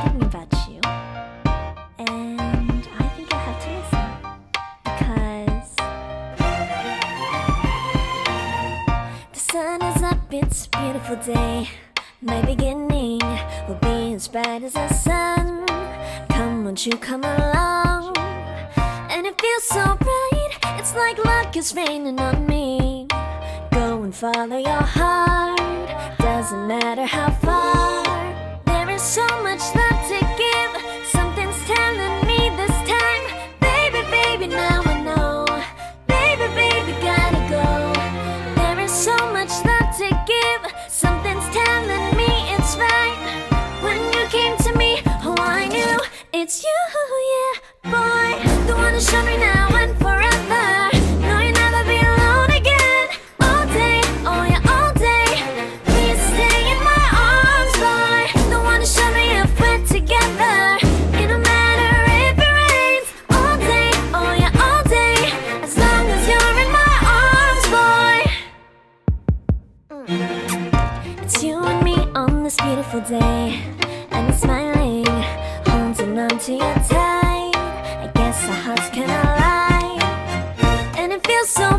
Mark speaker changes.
Speaker 1: telling me about you, and I think I have to listen because the sun is up, it's a beautiful day. My beginning will be as bright as the sun. Come, won't you come along? And it feels so bright, it's like luck is raining on me. Go and follow your heart, doesn't matter how far. There is so much love to give, something's telling me this time. Baby, baby, now I know. Baby, baby, gotta go. There is so much love to give, something's telling me it's right. When you came to me, oh I knew it's you, yeah, boy. The one who showed me now and forever. No, you'll never be alone again. All day, oh yeah, all day. Please stay in my arms, boy. The one who showed me if we're together. It don't matter if it rains. All day, oh yeah, all day. As long as you're in my arms, boy. It's you and me on this beautiful day, and it's smiling, holding on to you tight. I guess our hearts can align, and it feels so